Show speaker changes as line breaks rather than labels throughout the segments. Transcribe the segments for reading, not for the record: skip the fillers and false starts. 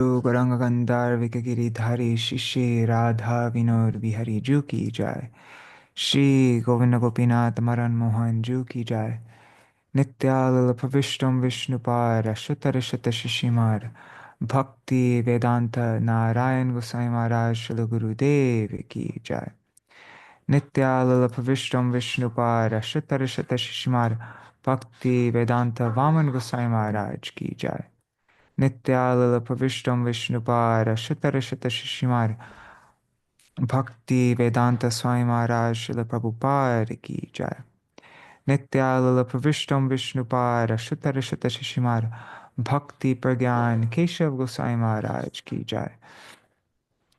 गौरांग गंधर्व गिरिधारी शिष्य राधा विनोद बिहारी जू की जय। श्री गोविंद गोपीनाथ मरन मोहन जू की जय। नित्याल प्रविष्टम विष्णुपार शुतर शत शिशिमार भक्ति वेदांत नारायण गोसाई महाराज श्री गुरुदेव की जय। नित्याल प्रविष्टम विष्णुपार शुतर शत शिशिमार भक्ति वेदांत वामन गोसाई महाराज की जय। नित्याल प्रविष्टम विष्णुपार शुतर शत शिशिमार भक्ति वेदांत स्वामी महाराज श्रील प्रभुपाद की जय। नित्याल प्रविष्टम विष्णुपार शुतर शत शिशिमार भक्ति प्रज्ञान केशव गोसाई महाराज की जय।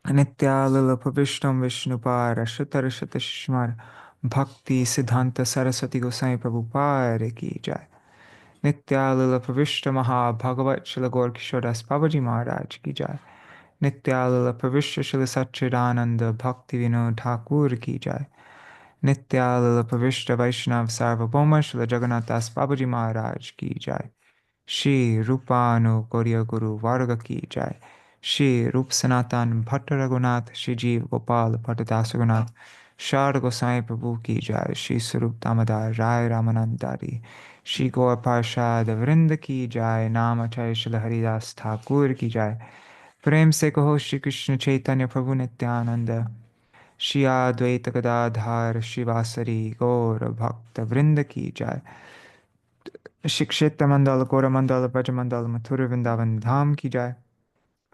नित्याल प्रविष्टम विष्णुपार शुतर शत शिशिमार भक्ति सिद्धांत सरस्वती गोसाई प्रभुपाद की जय। नित्याल प्रविष्ट महाभगवत श्री गौर किशोरदास बाबाजी महाराज की जय। नित्याल प्रविष्ट श्री सच्चिदानंद भक्ति विनोद ठाकुर की जय। नित्याल प्रविष्ट वैष्णव सार्वभौम श्री जगन्नाथ दास बाबाजी महाराज की जय। श्री रूपानु गौरिय गुरु वर्ग की जय। श्री रूप सनातन भट्ट रघुनाथ श्री जीव गोपाल भट्टदास रघुनाथ शारद गोसाई प्रभु की जय। श्री स्वरूप दामोदर राय रामानंदारी श्री गौर पार्षद वृंद की जय। नाम अचय श्री हरिदास ठाकुर की जय। प्रेम से कहो श्री कृष्ण चैतन्य प्रभु नित्यानंद श्री अद्वैत गदाधार शिवासरी गौर भक्त वृंद की जय। श्री क्षेत्र मंडल गौर मंडल ब्रज मंडल मथुर वृंदावन धाम की जय।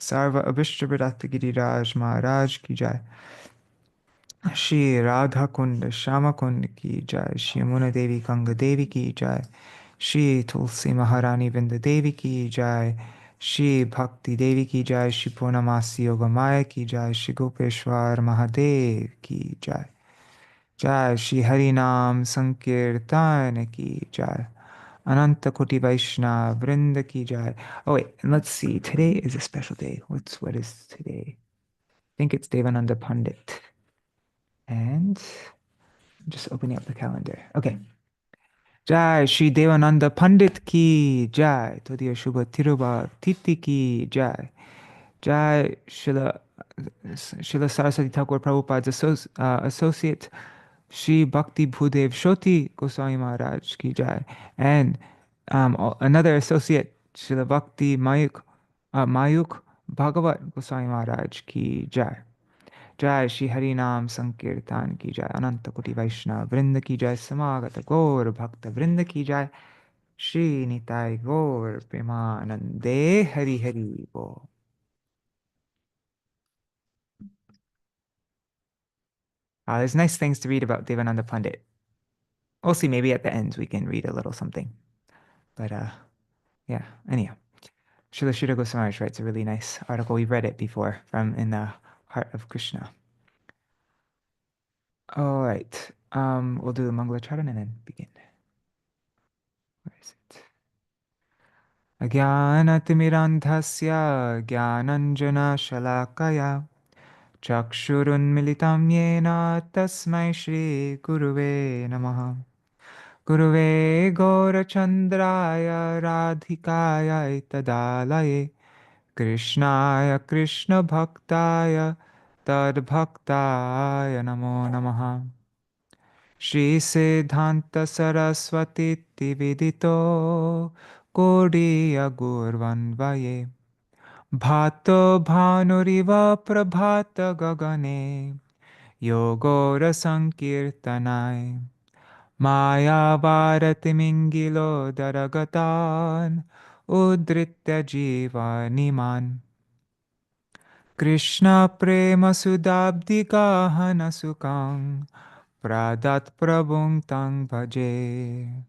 सर्व अभिष्ट विरक्त गिरिराज महाराज की जय। श्री राधा कुंड श्यामा कुंड की जय। श्री यमुना देवी गंगा देवी की जय। श्री तुलसी महारानी वृंद देवी की जय। श्री भक्ति देवी की जय। श्री पूर्णमासी योग माया की जय। श्री गोपेश्वर महादेव की जय। जय श्री हरि नाम संकीर्तन की जय। Ananta Koti Vaishnava Vrinda ki jai. Oh wait, and let's see. Today is a special day. What is today? I think it's Devananda Pandit. And just opening up the calendar. Okay. Jai Shri Devananda Pandit ki jai. Todiya Shubha Tiruba Titi ki jai. Jai Srila Saraswati Thakur Prabhupada's associate Shri Bhakti Bhudev Shoti Goswami Maharaj ki jai. And another associate, Srila Bhakti Mayuk Bhagavat Goswami Maharaj ki jai. Jai Shri Hari Nam Sankirtan ki jai. Ananta Koti Vaishnava Vrinda ki jai. Samagata Gaur Bhakta Vrinda ki jai. Shri Nitai Gaur Premanande Hari Hari Bo. There's nice things to read about Devananda Pandit. We'll see, maybe at the end we can read a little something. But yeah, anyhow. Srila Sridhar Goswami writes a really nice article. We've read it before from In the Heart of Krishna. All right. We'll do the Mangala Charan and then begin. Where is it? Ajnanatimirandhasya jnananjana shalakaya chakshurunmilitam yena tasmai shri guruve namaha. Guruve gaurachandraya radhikaya tadalaye Krishnaya Krishna Bhaktaya Tad Bhaktaya Namo Namaha. Shri Siddhanta Saraswati Vidito Gaudiya Gurvanvaye Bhato Bhanuriva Prabhata Gagane Yogora Sankirtanai Maya Bharati Mingilo Daragatan Udritya Jiva Niman Krishna Prema Sudabdi Gahana Sukang Pradat Prabhung Tang Bhaje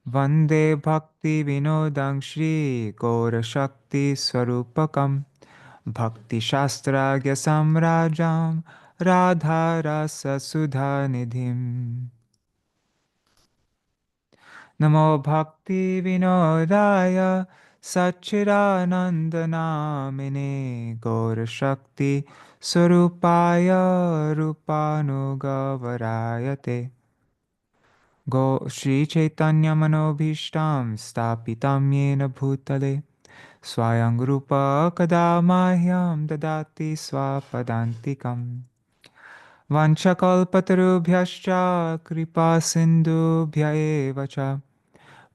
Vande Bhakti Vinodang Shri Gaura Shakti Swarupakam Bhakti Shastragya Samrajam Radha Rasa Sudha Nidhim Namo Bhakti Vinodaya Sachidananda Namine Gaura Shakti Swarupaya Rupanugavarayate Go Shri Chaitanya Manobhishtam Stapitam Yena Bhutale Swayam Rupa Kada Mahyam Dadati Swapadantikam. Vanchakalpatarubhyascha Kripa Sindhubhya eva cha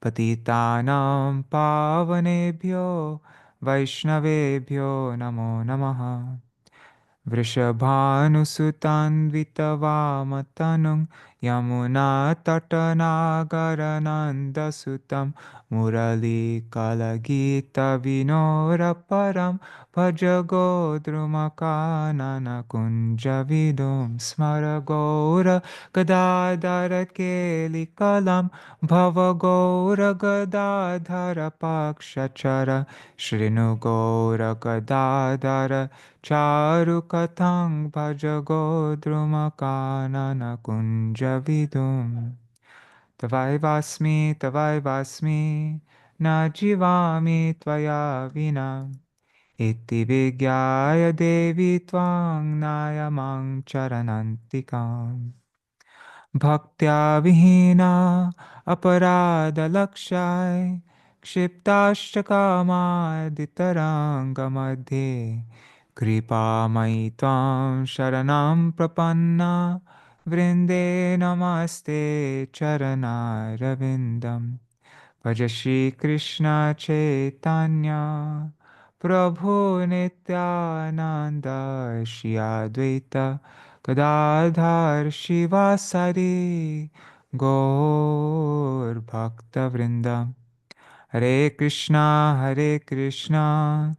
Patitanam Pavanebhyo Vaishnavebhyo Namo Namaha. Vrishabhanusutanvitavamatanung Yamuna Tatanagaranandasutam Murali Kalagita Vinoraparam Bhajagodrumakanana Kunjavidum Smaragora Gadadhara Kelikalam Bhavagora Gadadhara Pakshachara Shrinu Gadadhara Charukathang bhajagodrumakanana kunjavidum. Tavai vasmi, na jivami tvaya vina. Iti vigyaya devi tvang nayamang charanantikam. Bhaktya vihina aparada lakshai kshiptashtakama ditaranga madhe kripa tvam sharanam prapanna vrinde namaste charana ravindam Bhaja Shri Krishna Chaitanya Prabhu Nityananda Shri Advaita Gadadhar Shivasari Gaur Bhakta Vrinda Hare Krishna Krishna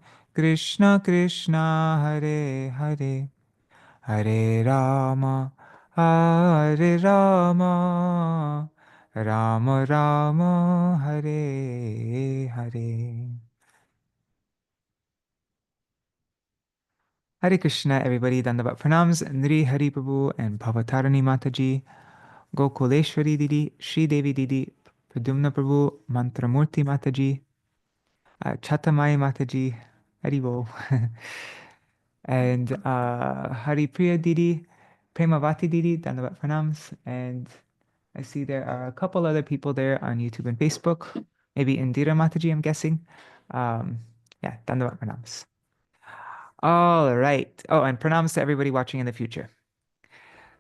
Krishna Hare Hare Hare Rama Hare Rama Rama Rama Hare Hare. Hare Krishna, everybody. Dandavat Pranams, Nri Hari Prabhu and Bhavatarani Mataji, Gokuleshwari Didi, Shri Devi Didi, Pradumna Prabhu, Mantramurti Mataji, Chatamai Mataji, Haribo, and Hari Priya Didi, Premavati Didi, Dandavat Pranams, and I see there are a couple other people there on YouTube and Facebook. Maybe Indira Mataji, I'm guessing. Yeah, Dandavat Pranams. All right. Oh, and pranams to everybody watching in the future.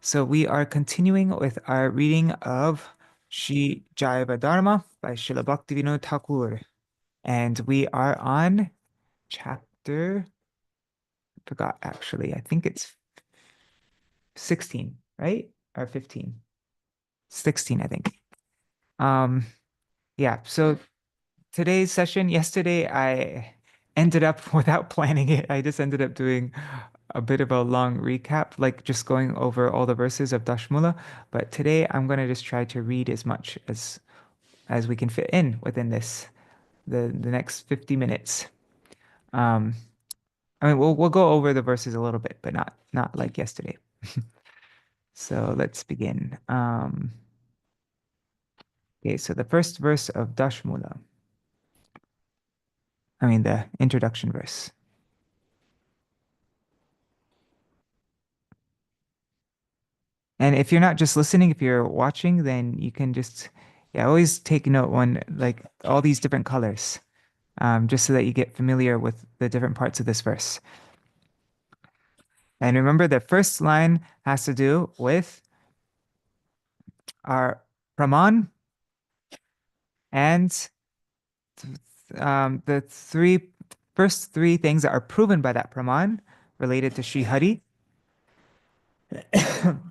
So we are continuing with our reading of Shri Jaiva-dharma by Srila Bhaktivinoda Thakur. And we are on chapter, I forgot actually, I think it's 16, right? Or 15? 16, I think. Yeah, so today's session, yesterday I ended up, without planning it, I just ended up doing a bit of a long recap, like just going over all the verses of Daśa-mūla. But today I'm going to just try to read as much as we can fit in within this, the next 50 minutes. I mean, we'll go over the verses a little bit, but not like yesterday. So let's begin. Okay, so the first verse of Daśa-mūla. I mean, the introduction verse. And if you're not just listening, if you're watching, then you can just, yeah, always take note when, like, all these different colors, just so that you get familiar with the different parts of this verse. And remember, the first line has to do with our praman and the first three things that are proven by that praman related to Sri Hari.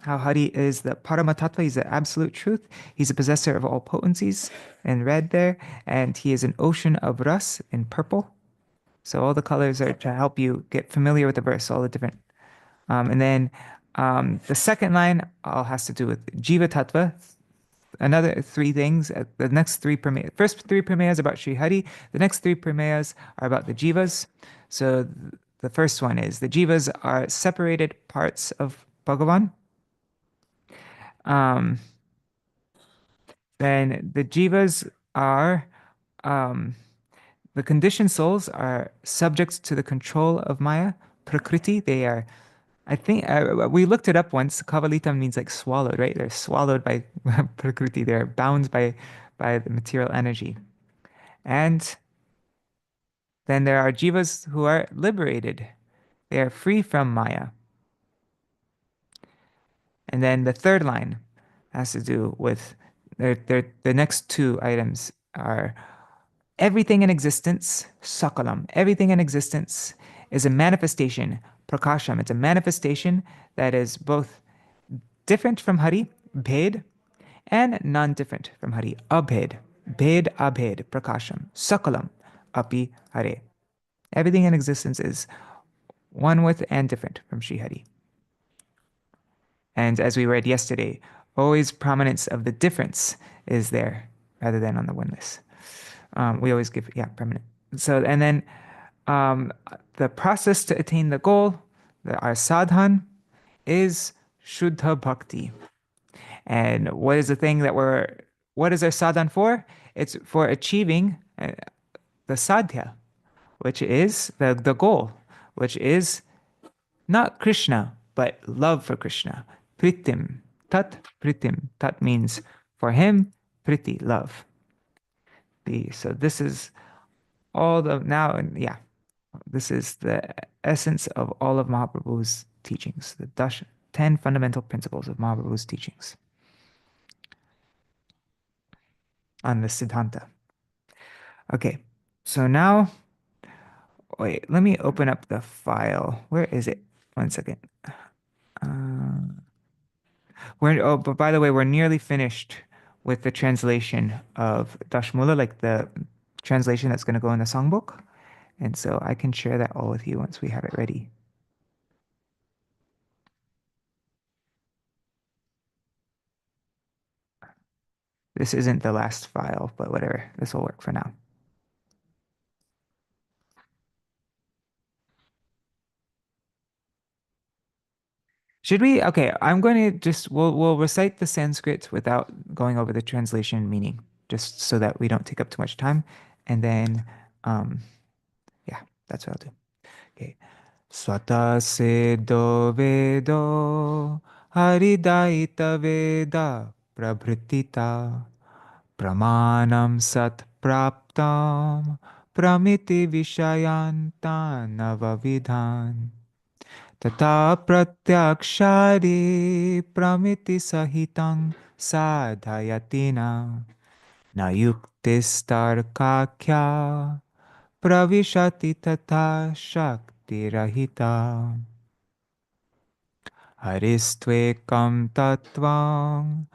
How Hari is the Paramatattva, he's the absolute truth. He's a possessor of all potencies in red there, and he is an ocean of ras in purple. So all the colors are to help you get familiar with the verse, all the different. And then the second line all has to do with Jiva-tattva. Another three things. The next three pramayas, first three pramayas about Sri Hari. The next three pramayas are about the jivas. So the first one is the jivas are separated parts of Bhagavan. Then the jivas are the conditioned souls are subject to the control of Maya, Prakriti. They are, I think, we looked it up once. Kavalitam means like swallowed, right? They're swallowed by Prakriti. They're bound by the material energy. And Then there are jivas who are liberated. They are free from Maya. And then the third line has to do with the next two items are everything in existence, sakalam. Everything in existence is a manifestation, prakasham. It's a manifestation that is both different from Hari, bhed, and non-different from Hari, abhed. Bhed, abhed, prakasham, sakalam, api hare. Everything in existence is one with and different from Sri Hari. And as we read yesterday, always prominence of the difference is there rather than on the oneness. We always give, yeah, permanent. So, and then um, the process to attain the goal, our sadhan, is Shuddha Bhakti. And what is the thing that what is our sadhan for? It's for achieving the sadhya, which is the goal, which is not Krishna, but love for Krishna. Pritim, tat pritim. Tat means for him, priti, love. So this is all the now, and yeah, this is the essence of all of Mahaprabhu's teachings, the 10 fundamental principles of Mahaprabhu's teachings on the Siddhanta. Okay, so now, wait, let me open up the file. Where is it? One second. But by the way, we're nearly finished with the translation of Daśa-mūla, like the translation that's going to go in the songbook. And so I can share that all with you once we have it ready. This isn't the last file, but whatever. This will work for now. Should we? Okay, I'm going to we'll recite the Sanskrit without going over the translation meaning, just so that we don't take up too much time. And then, yeah, that's what I'll do. Okay. Swata Siddho Vedo Haridaita Veda Prabhritita Pramanam Sat Praptam Pramiti Vishayantan Navavidhan Tata Pratyakshari Pramiti Sahitang Sadhayatina Nayuktistarkakya Pravishati Tata Shakti Rahita Haristwekam Tattvam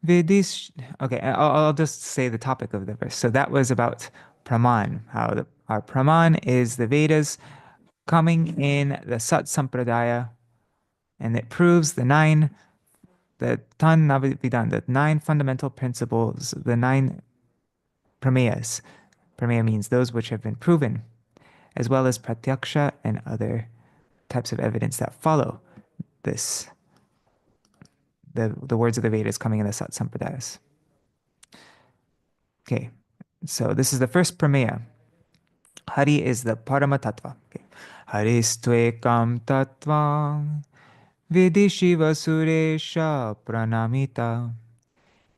Vidish. Okay, I'll just say the topic of the verse. So that was about Praman, how our Praman is the Vedas coming in the Sat Sampradaya, and it proves the Tan Navidan, the 9 fundamental principles, the 9 Prameyas. Prameya means those which have been proven, as well as Pratyaksha and other types of evidence that follow this, the words of the Vedas coming in the Sat Sampradayas. Okay, so this is the first Prameya. Hari is the Parama Tattva. Okay. Haristvekam Tattvam Vidishiva Suresha Pranamita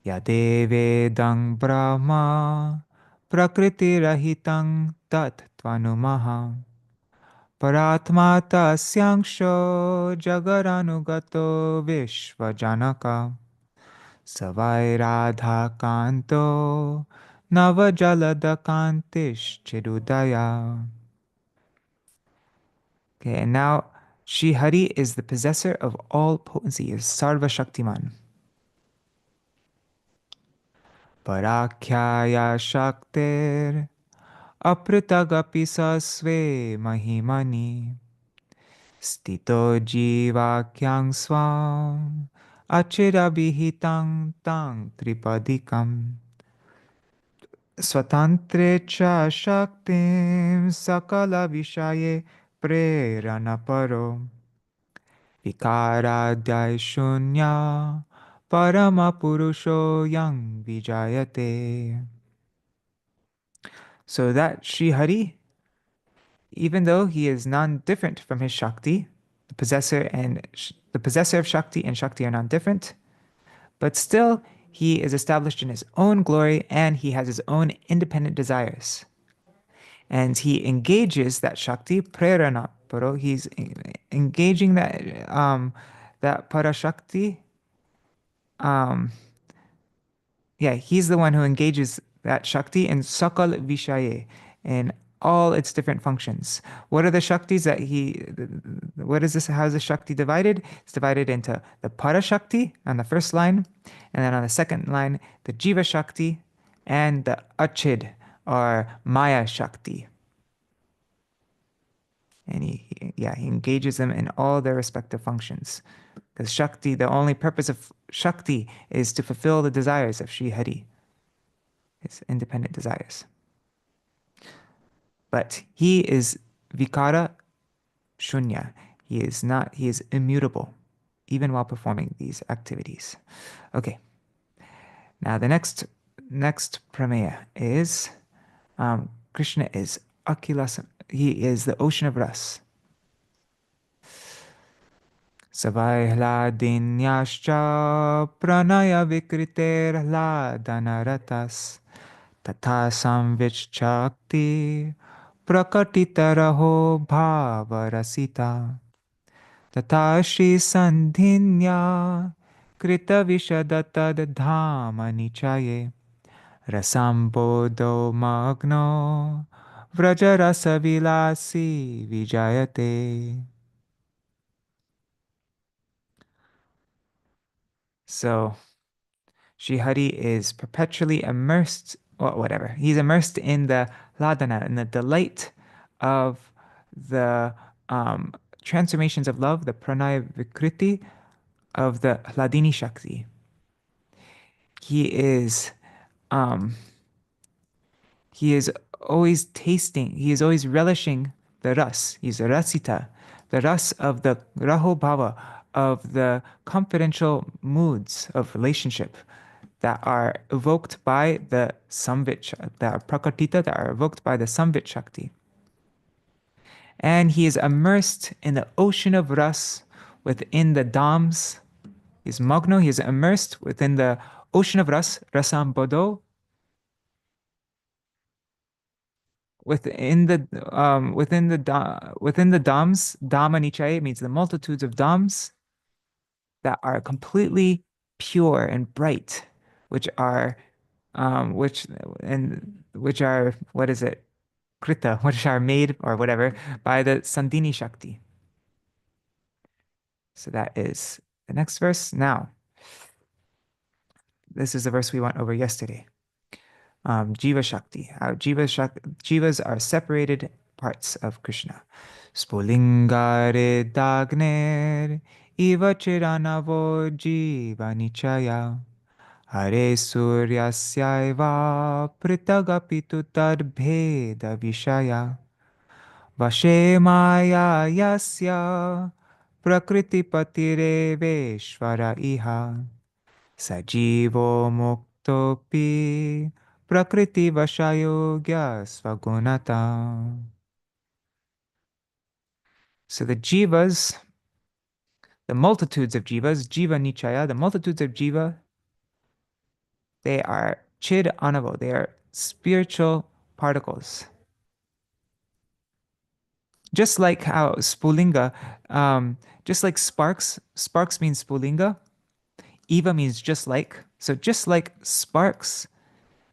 Yadevedang Brahma Prakriti Rahitang Tat Tvanumaha Paratma Tasyangsho Jagaranugato Vishvajanaka Savai Radha Kanto Navajalada Kantish Chirudaya. Okay, and now Shri Hari is the possessor of all potency, is Sarva Shaktiman. Parakhyaya Shaktir Apritagapi Sasve Mahimani Stito Jivakyang Swam Achirabhihitang Tang Tripadikam Swatantre Cha Shaktim Sakala Vishaye Prerana Paro Vikaradhyay Shunya Parama Purusho Yang Vijayate. So that Sri Hari, even though he is non-different from his Shakti, the possessor of Shakti and Shakti are non-different, but still he is established in his own glory and he has his own independent desires. And he engages that Shakti, prerana, paro. He's engaging that Parashakti. Um, yeah, he's the one who engages that Shakti in Sakal Vishaye, in all its different functions. What are the Shaktis that what is this? How is the Shakti divided? It's divided into the Parashakti on the first line, and then on the second line, the Jiva Shakti and the Achid or Maya Shakti. And he engages them in all their respective functions. Because Shakti, the only purpose of Shakti is to fulfill the desires of Sri Hari, his independent desires. But he is Vikara Shunya. He is immutable, even while performing these activities. Okay. Now the next prameya is Krishna is Akila. He is the ocean of Ras. Savaihladinyascha pranaya vikriter hladana तथा संविच्चक्ति प्रकटितरहो भावरसिता तथा श्रीसन्धिन्या कृतविशदतद्धामनिचये रसाम्बोधो मग्नो व्रजरसविलासी विजायते. So Srihari is perpetually immersed, or whatever. He's immersed in the ladana, in the delight of the transformations of love, the pranaya vikriti of the Hladini Shakti. He is um, he is always tasting, he is always relishing the ras. He's a rasita, the ras of the raho bhava, of the confidential moods of relationship that are evoked by the samvit, that are prakatita, that are evoked by the samvit shakti. And he is immersed in the ocean of ras within the dhams. He's magno, he is immersed within the ocean of ras, rasam bodo, within the dhams. Dhamma nichaye means the multitudes of dhams that are completely pure and bright, which are which are, what is it, krita, which are made or whatever by the Sandhini Shakti. So that is the next verse. Now, this is the verse we went over yesterday. Jiva Shakti, how Jivas are separated parts of Krishna. Spulingare dagner iva chiranavo jiva nichaya Hare Suryasyaiva Pritagapitu Tad Bheda Vishaya Vashe Maya Yasya Prakriti Patireveshvara Iha Sajivo Muktopi Prakriti Vashayogya Svagunata. So the jivas, the multitudes of jivas, jiva nichaya, the multitudes of jiva, they are chid anavo, they are spiritual particles. Just like how spulinga, just like sparks means spulinga, eva means just like. So just like sparks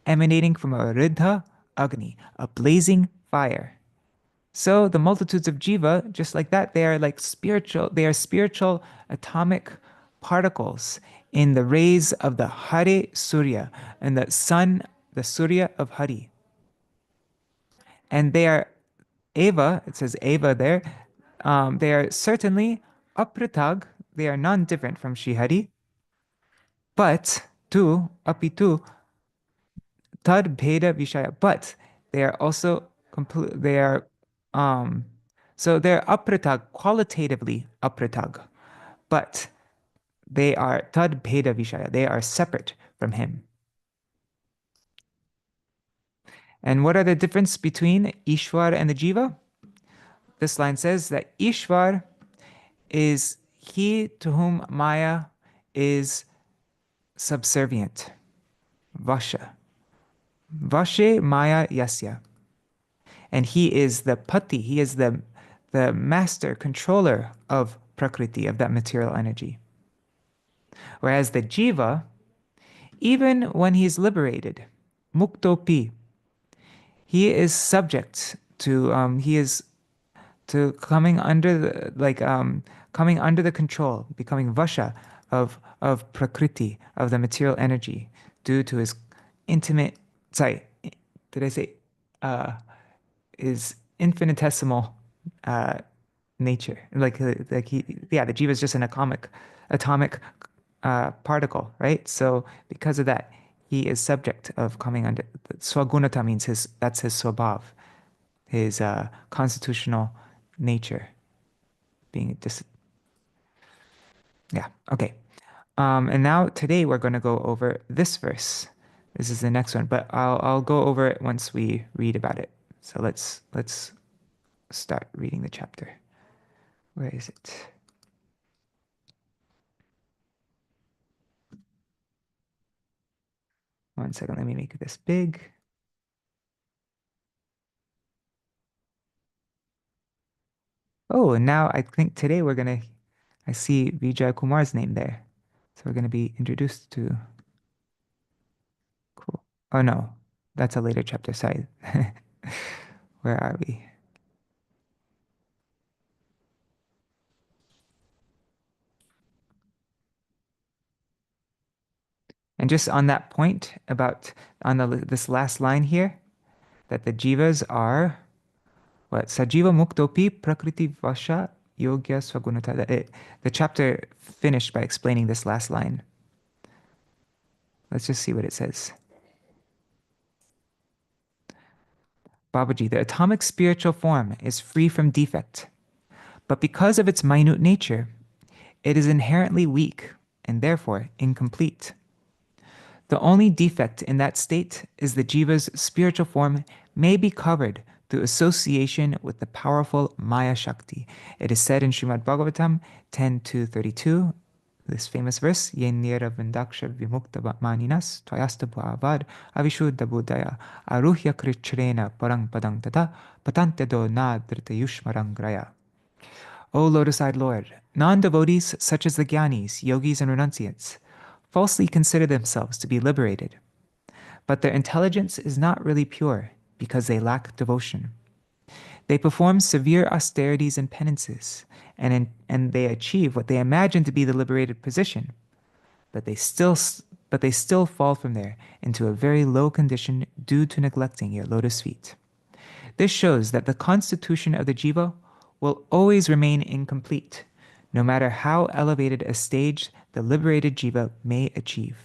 emanating from a riddha agni, a blazing fire. So the multitudes of jiva, just like that, they are spiritual atomic particles in the rays of the Hare Surya and the sun, the Surya of Hari. And they are Eva, it says Eva there, they are certainly apritag, they are non-different from Srihari, but apitu, tad bheda vishaya, but they are also complete, um, so they're apritag, qualitatively apritag, but they are tad bheda vishaya, they are separate from him. And what are the difference between Ishwar and the Jiva? This line says that Ishwar is he to whom Maya is subservient. Vasha. Vashe Maya Yasya. And he is the pati, he is the master controller of prakriti, of that material energy. Whereas the jiva, even when he's liberated, muktopi, he is subject to he is to coming under the coming under the control, becoming vasha of prakriti, of the material energy, due to his intimate, sorry, did I say his infinitesimal uh, nature? Like he, yeah, the jiva is just an atomic particle, right? So because of that, he is subject of coming under. Swagunata means his, that's his swabhav, his constitutional nature, being dis. Yeah, okay. And now today we're going to go over this verse. This is the next one, but I'll go over it once we read about it. So let's start reading the chapter. Where is it? One second, let me make this big. Oh, and now I think today I see Vijay Kumar's name there. So we're gonna be introduced to, cool. Oh no, that's a later chapter, sorry. Where are we? And just on that point about on this last line here, that the jivas are what? Sajiva muktopi prakriti vasha yogya swagunata. The chapter finished by explaining this last line. Let's just see what it says. Babaji, the atomic spiritual form is free from defect, but because of its minute nature, it is inherently weak and therefore incomplete. The only defect in that state is the jiva's spiritual form may be covered through association with the powerful Maya Shakti. It is said in Srimad Bhagavatam 10:232, this famous verse, Yenira Vindaksha Vimukta Maninas Twayasta Bhavad Avishuddha Buddhaya Aruhya Krichrena Parang Padang Tata Patante do Na Drita Yushmarang Graya. O lotus-eyed Lord, non-devotees such as the Gyanis, yogis, and renunciates falsely consider themselves to be liberated, but their intelligence is not really pure because they lack devotion. They perform severe austerities and penances, and they achieve what they imagine to be the liberated position, but they still fall from there into a very low condition due to neglecting your lotus feet. This shows that the constitution of the jiva will always remain incomplete, no matter how elevated a stage the liberated jiva may achieve.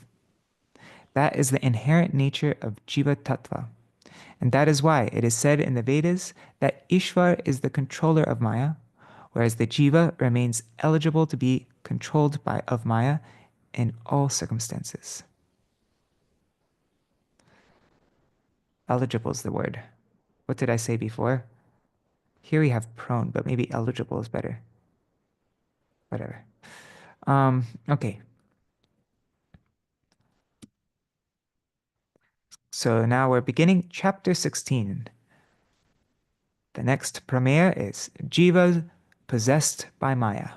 That is the inherent nature of jiva tattva. And that is why it is said in the Vedas that Ishvar is the controller of Maya, whereas the jiva remains eligible to be controlled of Maya in all circumstances. Eligible is the word. What did I say before? Here we have prone, but maybe eligible is better. Whatever. Okay. So now we're beginning chapter 16. The next pramaya is Jiva possessed by Maya.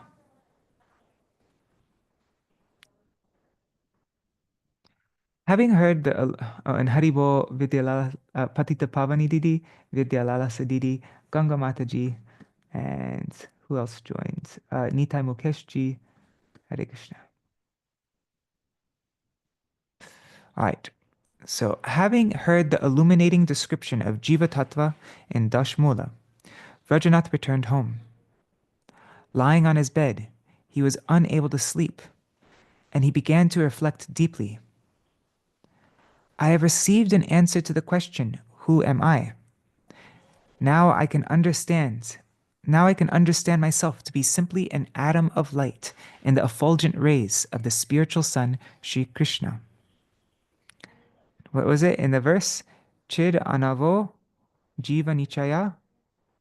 Having heard the and Haribo Vidyalala Patita Pavani Didi, Vidyalala Sadidi, Ganga Mataji, and who else joined? Nitai Mukeshji, Hare Krishna. All right. So, having heard the illuminating description of Jiva Tattva in Daśa-mūla, Vrajanath returned home. Lying on his bed, he was unable to sleep, and he began to reflect deeply. I have received an answer to the question, who am I? Now I can understand myself to be simply an atom of light in the effulgent rays of the spiritual sun, Sri Krishna. What was it in the verse? Chid anavo jiva nichaya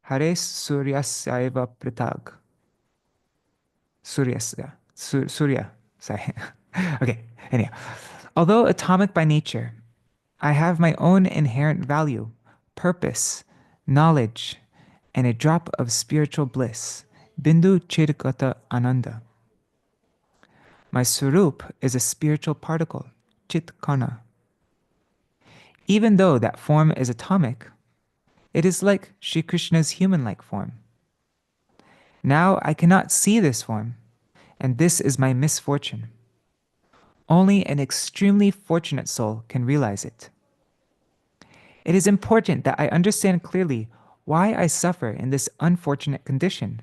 hares suryasaiva pritag. Surya. Sorry. Okay, anyhow. Although atomic by nature, I have my own inherent value, purpose, knowledge, and a drop of spiritual bliss. Bindu Chirgata Ananda. My Swarup is a spiritual particle, Chit Kana. Even though that form is atomic, it is like Sri Krishna's human-like form. Now I cannot see this form, and this is my misfortune. Only an extremely fortunate soul can realize it. It is important that I understand clearly why I suffer in this unfortunate condition.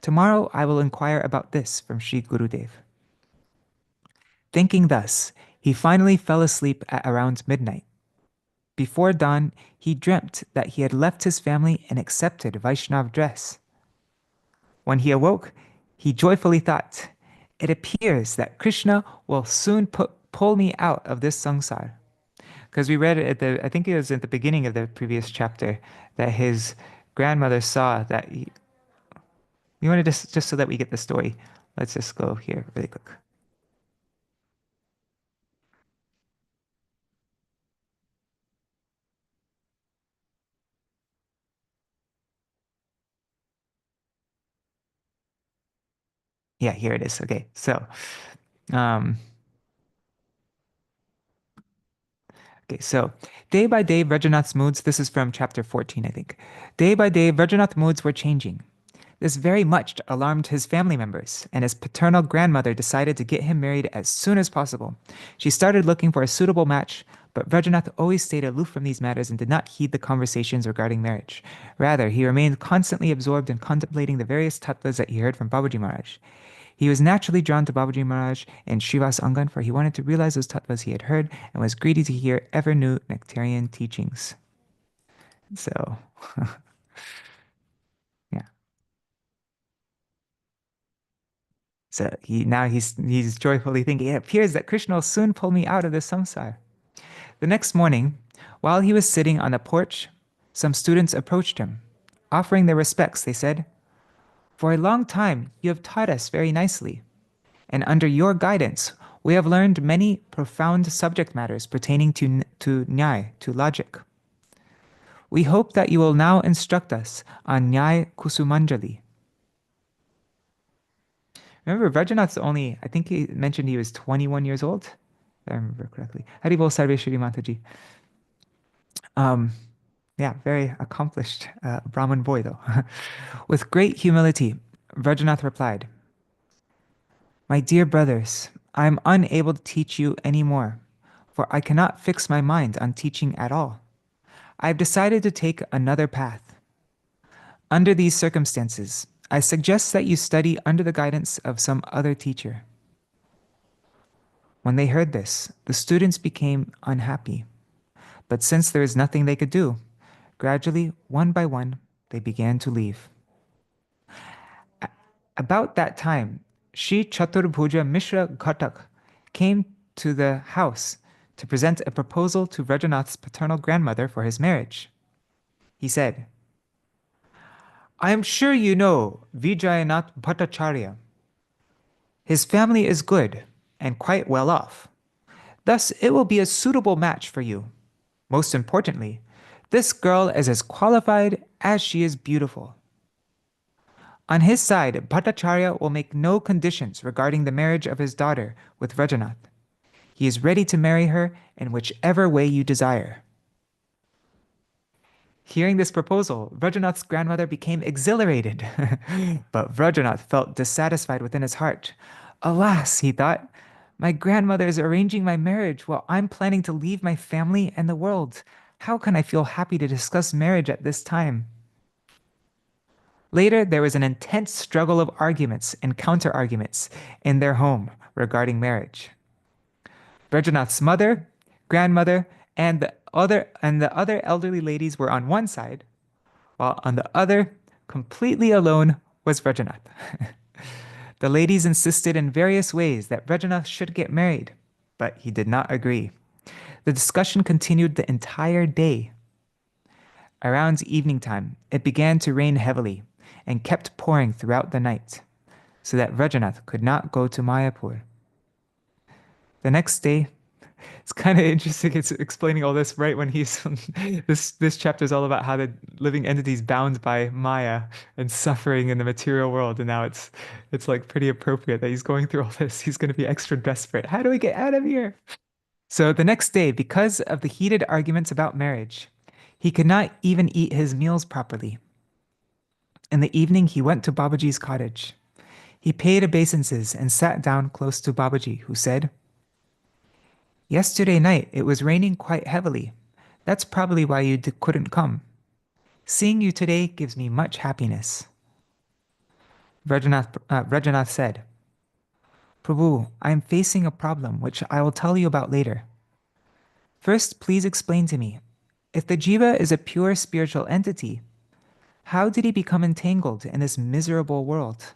Tomorrow I will inquire about this from Sri Gurudev. Thinking thus, he finally fell asleep at around midnight. Before dawn, he dreamt that he had left his family and accepted Vaishnav dress. When he awoke, he joyfully thought, it appears that Krishna will soon pull me out of this samsara. Because we read it I think it was at the beginning of the previous chapter, that his grandmother saw that you want to just so that we get the story. Let's just go here really quick. Yeah, here it is. Okay, so, um, day by day, Vajranath's moods, this is from chapter 14, I think. Day by day, Vajranath's moods were changing. This very much alarmed his family members, and his paternal grandmother decided to get him married as soon as possible. She started looking for a suitable match, but Vajranath always stayed aloof from these matters and did not heed the conversations regarding marriage. Rather, he remained constantly absorbed in contemplating the various tattvas that he heard from Babaji Maharaj. He was naturally drawn to Babaji Maharaj and Srivas Angan, for he wanted to realize those tattvas he had heard and was greedy to hear ever new nectarian teachings. So, yeah. So he's joyfully thinking, it appears that Krishna will soon pull me out of this samsara. The next morning, while he was sitting on the porch, some students approached him. Offering their respects, they said, for a long time, you have taught us very nicely, and under your guidance, we have learned many profound subject matters pertaining to Nyaya, to logic. We hope that you will now instruct us on Nyaya Kusumanjali. Remember, Vajranath's only, I think he mentioned he was 21 years old, if I remember correctly. Haribol Sarveshwari Mataji. Yeah, very accomplished Brahmin boy, though. With great humility, Vajranath replied, my dear brothers, I am unable to teach you any more, for I cannot fix my mind on teaching at all. I have decided to take another path. Under these circumstances, I suggest that you study under the guidance of some other teacher. When they heard this, the students became unhappy. But since there is nothing they could do, gradually, one by one, they began to leave. About that time, Shri Chaturbhuja Mishra Ghatak came to the house to present a proposal to Vajranath's paternal grandmother for his marriage. He said, I am sure you know Vijayanath Bhattacharya. His family is good and quite well off. Thus, it will be a suitable match for you. Most importantly, this girl is as qualified as she is beautiful. On his side, Bhattacharya will make no conditions regarding the marriage of his daughter with Vajranath. He is ready to marry her in whichever way you desire. Hearing this proposal, Vajranath's grandmother became exhilarated. But Vajranath felt dissatisfied within his heart. Alas, he thought, my grandmother is arranging my marriage while I'm planning to leave my family and the world. How can I feel happy to discuss marriage at this time? Later, there was an intense struggle of arguments and counter-arguments in their home regarding marriage. Vajranath's mother, grandmother, and the other elderly ladies were on one side, while on the other, completely alone, was Vajranath. The ladies insisted in various ways that Vajranath should get married, but he did not agree. The discussion continued the entire day. Around evening time, it began to rain heavily and kept pouring throughout the night, so that Vajranath could not go to Mayapur. The next day, It's kind of interesting. It's explaining all this right when he's this chapter is all about how the living entities bound by Maya and suffering in the material world, and now it's like pretty appropriate that he's going through all this. He's going to be extra desperate. How do we get out of here? So the next day, because of the heated arguments about marriage, he could not even eat his meals properly. In the evening, he went to Babaji's cottage. He paid obeisances and sat down close to Babaji, who said, "Yesterday night it was raining quite heavily. That's probably why you couldn't come. Seeing you today gives me much happiness." Rajanath said, "Prabhu, I am facing a problem which I will tell you about later. First, please explain to me, if the jiva is a pure spiritual entity, how did he become entangled in this miserable world?"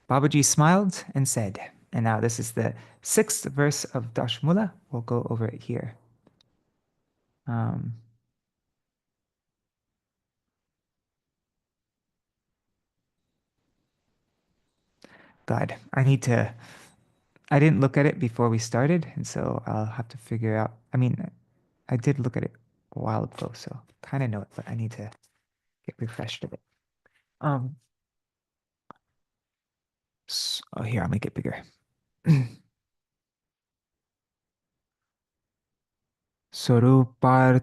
Babaji smiled and said, and now this is the sixth verse of Daśa-mūla. We'll go over it here. Um, God, I didn't look at it before we started, and so I'll have to figure out. I mean, I did look at it a while ago, so kind of know it, but I need to get refreshed a bit. Um, oh, here, I'll make it bigger. Swarupar,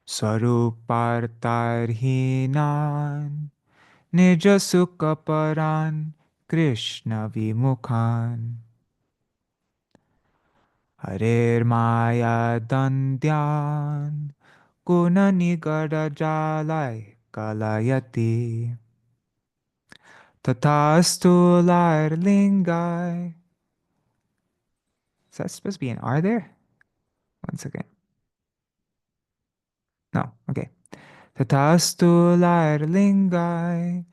Swarupartarhinan, Nija Sukhaparan, Krishna Vimukhan, Harer Maya Dandyan, Guna Nigada Jalai Kalayati, Tatastu Lair Lingai. Is that supposed to be an R there? One second. No, okay. Tatastu Lair Lingai,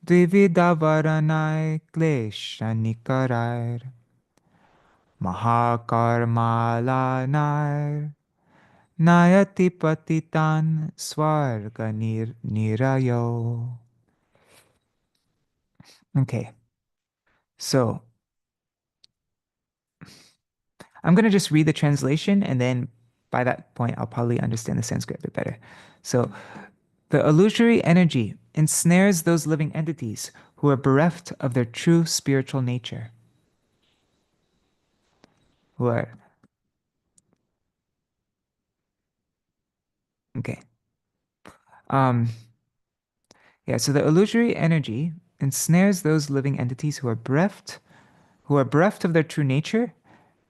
Dvividavaranai Klesha Nikarair, Mahakarmala Nair, Nayati Patitan Swarga Nirayo. Okay, so I'm going to just read the translation, and then by that point, I'll probably understand the Sanskrit a bit better. So, the illusory energy ensnares those living entities who are bereft of their true spiritual nature, who are, okay. Um, yeah, so the illusory energy ensnares those living entities who are bereft of their true nature.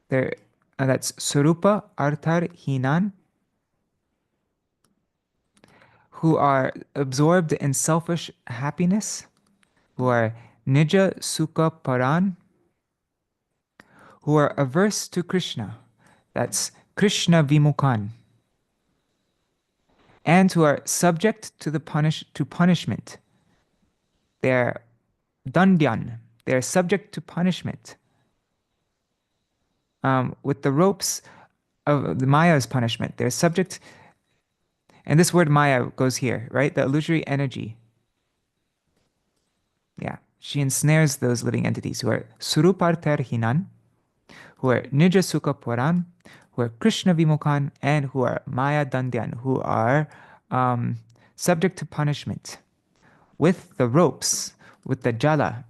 They're, that's Surupa Artar Hinan, who are absorbed in selfish happiness, who are Nija Sukha Paran, who are averse to Krishna, that's Krishna Vimukhan, and who are subject to punishment. They're dandyan, they're subject to punishment with the ropes of the Maya's punishment. They're subject, and this word Maya goes here, right? The illusory energy. Yeah, she ensnares those living entities who are Surupartar Hinan, who are Nija Sukha Puran, who are Krishna Vimukhan, and who are Maya Dandyan, who are um, subject to punishment with the ropes, with the jala,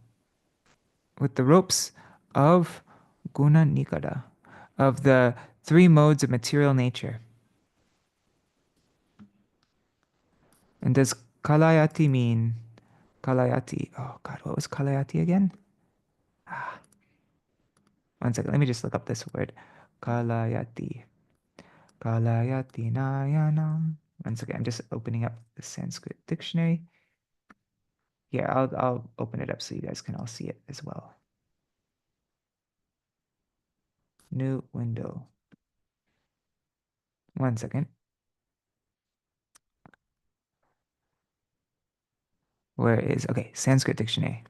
with the ropes of Guna Nikada, of the three modes of material nature. And does Kalayati mean Kalayati? Oh God, what was Kalayati again? Ah, one second, let me just look up this word. Kalayati. Kalayati Nayanam. One second, I'm just opening up the Sanskrit dictionary. Yeah, I'll open it up so you guys can all see it as well. New window. One second. Where is, okay, Sanskrit dictionary.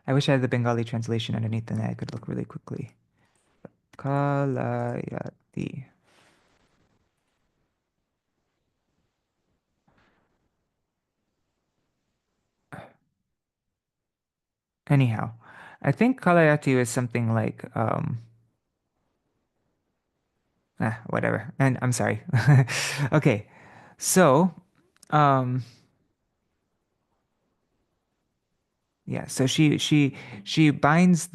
I wish I had the Bengali translation underneath and I could look really quickly. Kalayati. Anyhow, I think Kalayati was something like whatever. And I'm sorry. Okay. So, um yeah, so she binds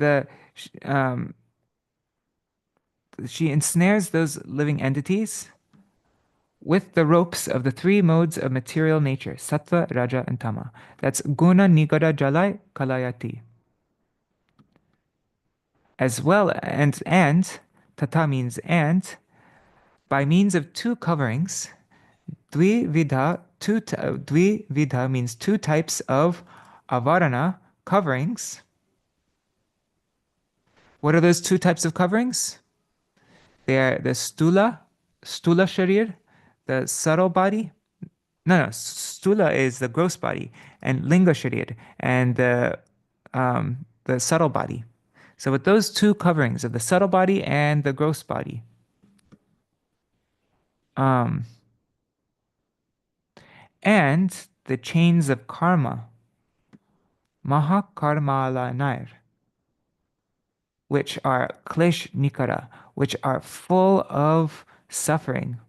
she ensnares those living entities with the ropes of the three modes of material nature, sattva, raja, and tama. That's guna nigara jalai kalayati. As well, and tata means and, by means of two coverings, dvi vidha means two types of avarana coverings. What are those two types of coverings? They are the stula sharir, the subtle body. No, stula is the gross body, and linga sharir, and the subtle body. So with those two coverings of the subtle body and the gross body, um, and the chains of karma, mahakarmala nair, which are klesh nikara, which are full of suffering.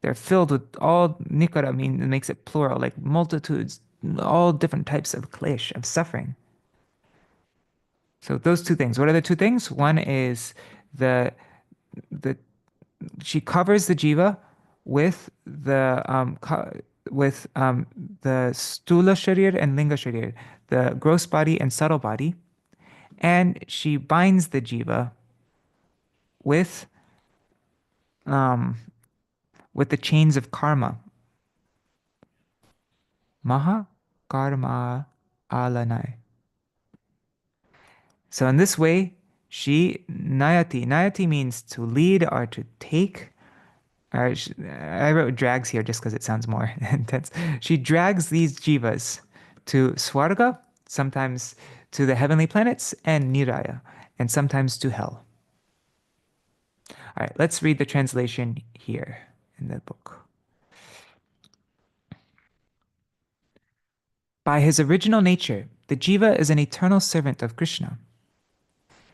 They're filled with all nikara, mean it makes it plural, like multitudes, all different types of klesh, of suffering. So those two things. What are the two things? One is the the she covers the jiva with the stula sharir and linga sharir, the gross body and subtle body, and she binds the jiva with um, with the chains of karma, maha karma alanai. So in this way, she nayati means to lead or to take. I wrote drags here just because it sounds more intense. She drags these jivas to Swarga, sometimes to the heavenly planets, and Niraya, and sometimes to hell. All right, let's read the translation here in the book. By his original nature, the jiva is an eternal servant of Krishna.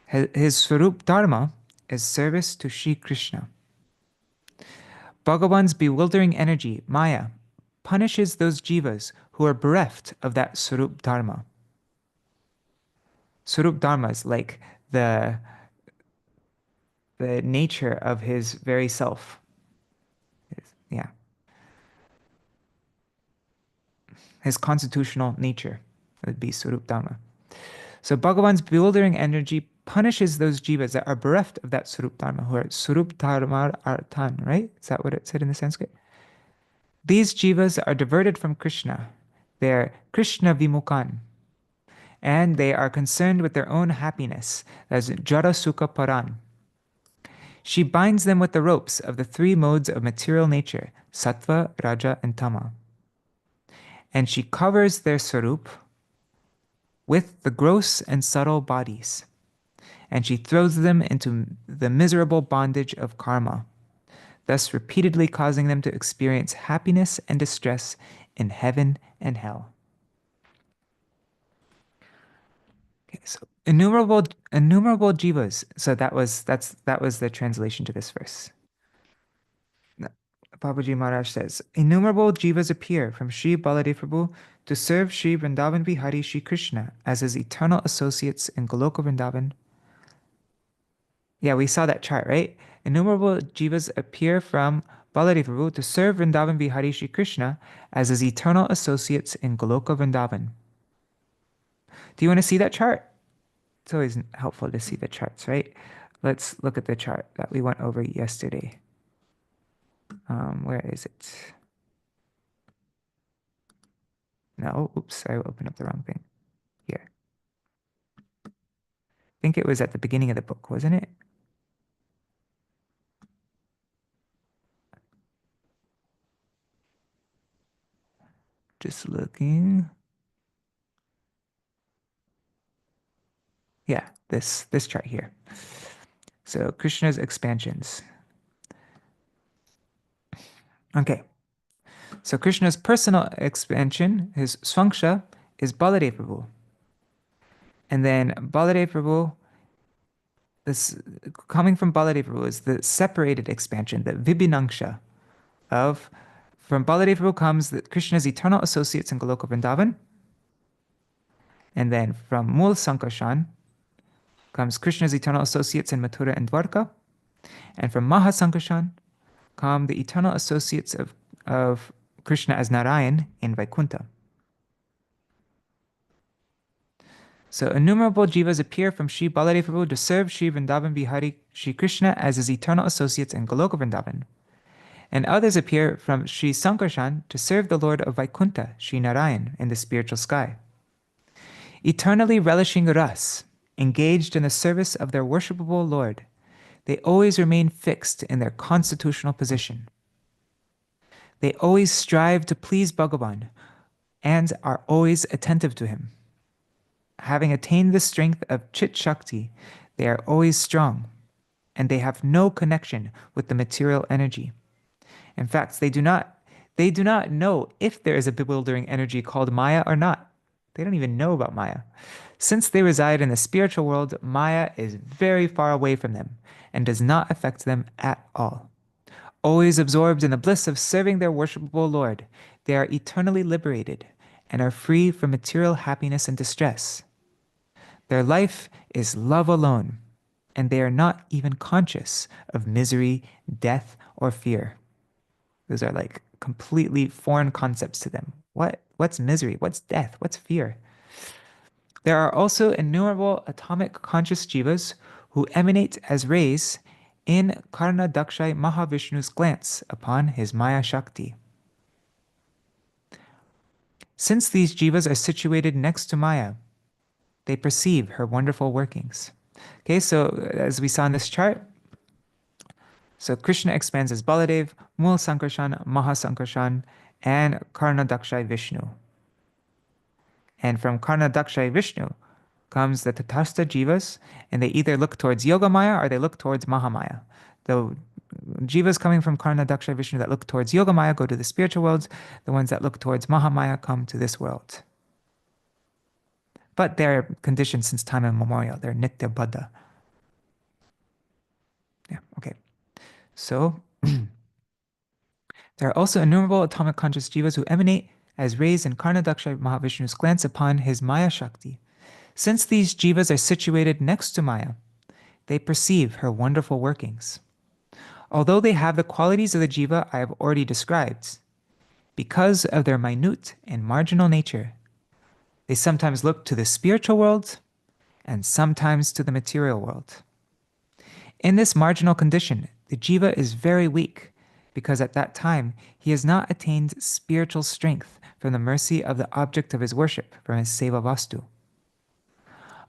His Swarup Dharma is service to Sri Krishna. Bhagavan's bewildering energy, māyā, punishes those jivas who are bereft of that Swarup Dharma. Swarup Dharma is like the nature of his very self. Yeah, his constitutional nature would be Swarup Dharma. So Bhagavan's bewildering energy punishes those jivas that are bereft of that Swarup Dharma, who are Swarup Dharma Arthan, right? Is that what it said in the Sanskrit? These jivas are diverted from Krishna. They're Krishna Vimukan, and they are concerned with their own happiness, as Jara Sukha Paran. She binds them with the ropes of the three modes of material nature, sattva, raja, and tama. And she covers their sarup with the gross and subtle bodies, and she throws them into the miserable bondage of karma, thus repeatedly causing them to experience happiness and distress in heaven and hell. Okay, so innumerable jivas. So that was the translation to this verse. Babaji Maharaj says, innumerable jivas appear from Sri Baladev Prabhu to serve Sri Vrindavan Vihari Sri Krishna as his eternal associates in Goloka Vrindavan. Yeah, we saw that chart, right? Innumerable jivas appear from Baladev Prabhu to serve Vrindavan Vihari Sri Krishna as his eternal associates in Goloka Vrindavan. Do you want to see that chart? It's always helpful to see the charts, right? Let's look at the chart that we went over yesterday. Where is it? No, oops, I opened up the wrong thing. Here. I think it was at the beginning of the book, wasn't it? Just looking. Yeah, this chart here. So Krishna's expansions. Okay. So Krishna's personal expansion, his swangsha, is Baladev Prabhu. And then Baladev Prabhu, this coming from Baladev Prabhu is the separated expansion, the Vibhinangsha of, from Baladev Prabhu comes the Krishna's eternal associates in Goloka Vrindavan. And then from Mul Sankarshan comes Krishna's eternal associates in Mathura and Dwarka. And from Maha Sankarshan come the eternal associates of Krishna as Narayan in Vaikuntha. So innumerable jivas appear from Sri Baladev Prabhu to serve Sri Vrindavan Bihari Sri Krishna as his eternal associates in Goloka Vrindavan. And others appear from Sri Sankarshan to serve the Lord of Vaikuntha, Sri Narayan, in the spiritual sky. Eternally relishing ras, engaged in the service of their worshipable Lord, they always remain fixed in their constitutional position. They always strive to please Bhagavan and are always attentive to him. Having attained the strength of Chit Shakti, they are always strong, and they have no connection with the material energy. In fact, they do not know if there is a bewildering energy called Maya or not. They don't even know about Maya. Since they reside in the spiritual world, Maya is very far away from them and does not affect them at all. Always absorbed in the bliss of serving their worshipable Lord, they are eternally liberated and are free from material happiness and distress. Their life is love alone, and they are not even conscious of misery, death, or fear. Those are like completely foreign concepts to them. What's misery? What's death? What's fear? There are also innumerable atomic conscious jivas who emanate as rays in Karna Dakshai Mahavishnu's glance upon his Māyā Shakti. Since these jivas are situated next to Maya, they perceive her wonderful workings. Okay, so as we saw in this chart, so Krishna expands as Baladev, Mul Sankarshan, Maha Sankarshan, and Karna Dakshai Vishnu. And from Karna Dakshai Vishnu comes the Tatastha Jivas, and they either look towards Yoga Maya or they look towards Mahamaya. The Jivas coming from Karna Dakshai Vishnu that look towards Yoga Maya go to the spiritual worlds. The ones that look towards Mahamaya come to this world. But they're conditioned since time immemorial. They're Nitya Baddha. Yeah, okay. So, there are also innumerable atomic conscious jivas who emanate as rays in Karna Dakshai Mahavishnu's glance upon his Māyā Shakti. Since these jivas are situated next to Maya, they perceive her wonderful workings. Although they have the qualities of the jiva I have already described, because of their minute and marginal nature, they sometimes look to the spiritual world and sometimes to the material world. In this marginal condition, the jiva is very weak because at that time he has not attained spiritual strength from the mercy of the object of his worship, from his seva vastu.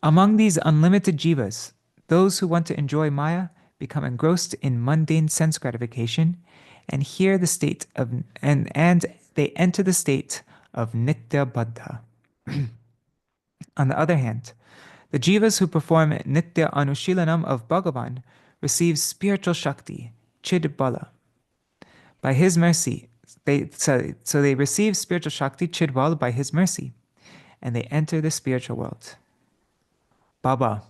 Among these unlimited jivas, those who want to enjoy Maya become engrossed in mundane sense gratification and hear the state of and they enter the state of Nitya Baddha. On the other hand, the jivas who perform Nitya Anushilanam of Bhagavan receive spiritual Shakti, Chid Bala. By his mercy, they receive spiritual Shakti, Chid Bala, by his mercy, and they enter the spiritual world. Baba,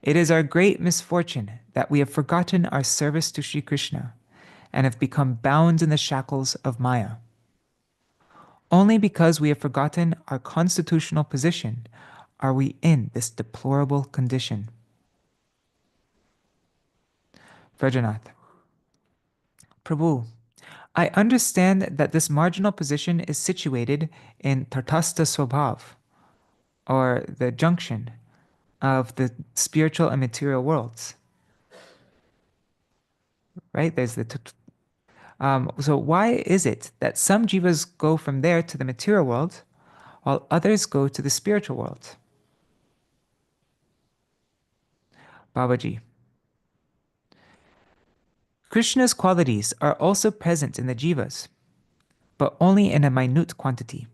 it is our great misfortune that we have forgotten our service to Sri Krishna and have become bound in the shackles of Maya. Only because we have forgotten our constitutional position are we in this deplorable condition. Vrajanath. Prabhu, I understand that this marginal position is situated in Tatastha Swabhav, or the junction of the spiritual and material worlds. Right? There's the so why is it that some jivas go from there to the material world, while others go to the spiritual world? Babaji. Krishna's qualities are also present in the jivas, but only in a minute quantity.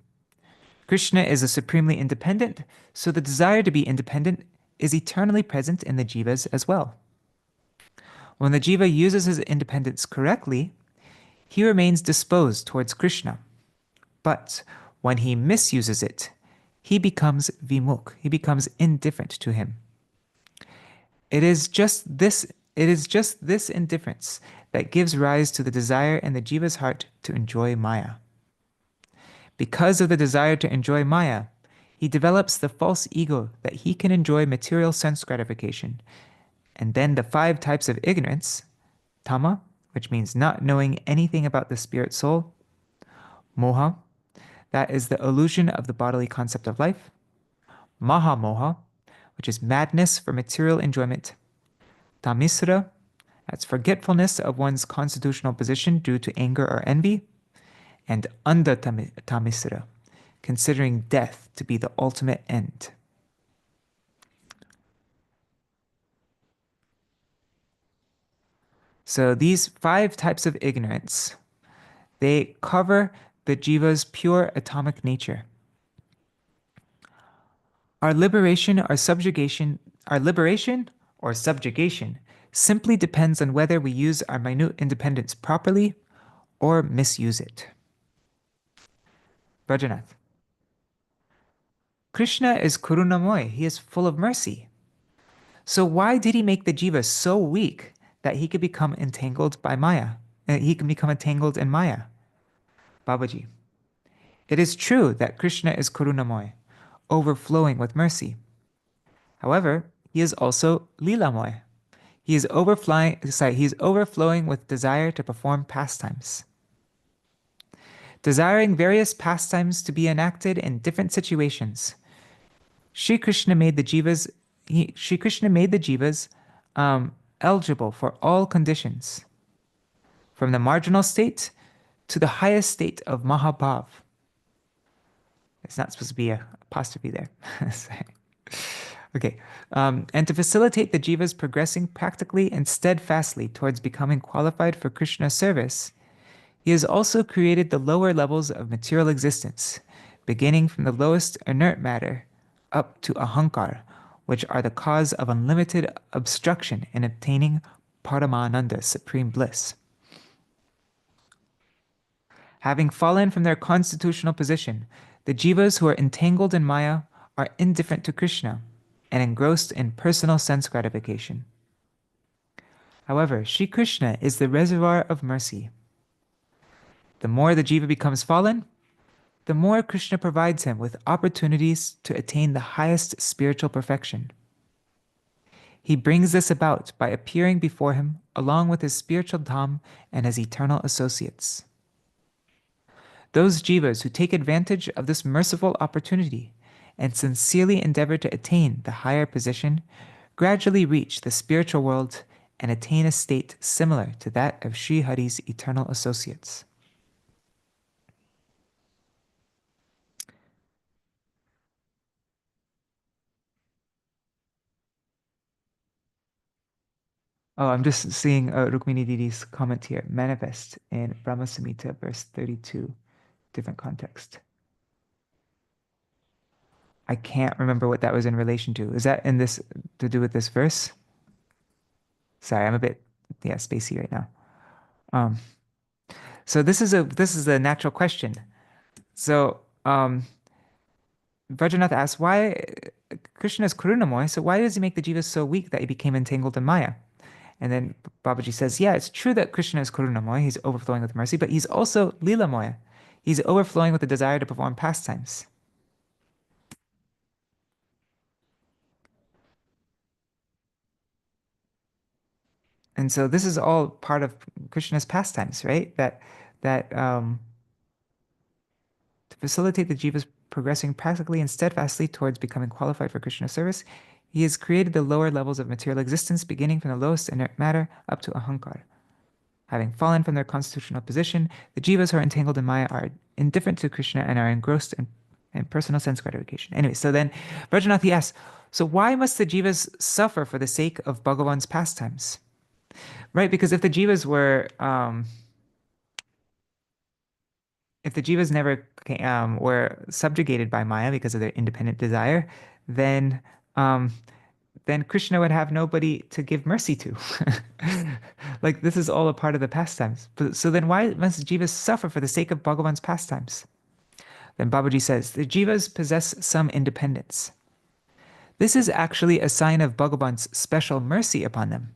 Krishna is a supremely independent, so the desire to be independent is eternally present in the jivas as well. When the jiva uses his independence correctly, he remains disposed towards Krishna. But when he misuses it, he becomes vimukh. He becomes indifferent to him. It is just this indifference that gives rise to the desire in the jiva's heart to enjoy Maya. Because of the desire to enjoy Maya, he develops the false ego that he can enjoy material sense gratification. And then the 5 types of ignorance, tama, which means not knowing anything about the spirit soul, moha, that is the illusion of the bodily concept of life, maha moha, which is madness for material enjoyment, tamisra, that's forgetfulness of one's constitutional position due to anger or envy, and tamisra, considering death to be the ultimate end. So these 5 types of ignorance, they cover the jiva's pure atomic nature. Our liberation or subjugation simply depends on whether we use our minute independence properly or misuse it. Brajanath. Krishna is karunamoy. He is full of mercy. So why did he make the jiva so weak that he could become entangled by Maya? He can become entangled in Maya? Babaji. It is true that Krishna is karunamoy, overflowing with mercy. However, he is also lilamoy. He is overflowing with desire to perform pastimes. Desiring various pastimes to be enacted in different situations, Sri Krishna made the jivas eligible for all conditions, from the marginal state to the highest state of Mahabhav. It's not supposed to be an apostrophe there. Okay. And to facilitate the jivas progressing practically and steadfastly towards becoming qualified for Krishna's service, he has also created the lower levels of material existence, beginning from the lowest inert matter up to ahankar, which are the cause of unlimited obstruction in obtaining Paramananda, supreme bliss. Having fallen from their constitutional position, the jivas who are entangled in Maya are indifferent to Krishna and engrossed in personal sense gratification. However, Sri Krishna is the reservoir of mercy. The more the jiva becomes fallen, the more Krishna provides him with opportunities to attain the highest spiritual perfection. He brings this about by appearing before him along with his spiritual dham and his eternal associates. Those jivas who take advantage of this merciful opportunity and sincerely endeavor to attain the higher position gradually reach the spiritual world and attain a state similar to that of Sri Hari's eternal associates. Oh, I'm just seeing Rukmini Didi's comment here. Manifest in Brahma Samhita, verse 32, different context. I can't remember what that was in relation to. Is that in this, to do with this verse? Sorry, I'm a bit, spacey right now. So this is a natural question. So Vajranath asks, why Krishna is karunamoy, so why does he make the jivas so weak that he became entangled in Maya? And then Babaji says, yeah, it's true that Krishna is karunamoy, he's overflowing with mercy, but he's also lilamoy. He's overflowing with the desire to perform pastimes. And so this is all part of Krishna's pastimes, right? That to facilitate the jiva's progressing practically and steadfastly towards becoming qualified for Krishna's service, he has created the lower levels of material existence, beginning from the lowest inert matter up to ahankar. Having fallen from their constitutional position, the jivas who are entangled in Maya are indifferent to Krishna and are engrossed in personal sense gratification. Anyway, so then Vrajanath asks, so why must the jivas suffer for the sake of Bhagavan's pastimes? Right, because if the jivas never subjugated by Maya because of their independent desire, then Krishna would have nobody to give mercy to. Like, this is all a part of the pastimes. So then why must jivas suffer for the sake of Bhagavan's pastimes? Then Babaji says, the jivas possess some independence. This is actually a sign of Bhagavan's special mercy upon them.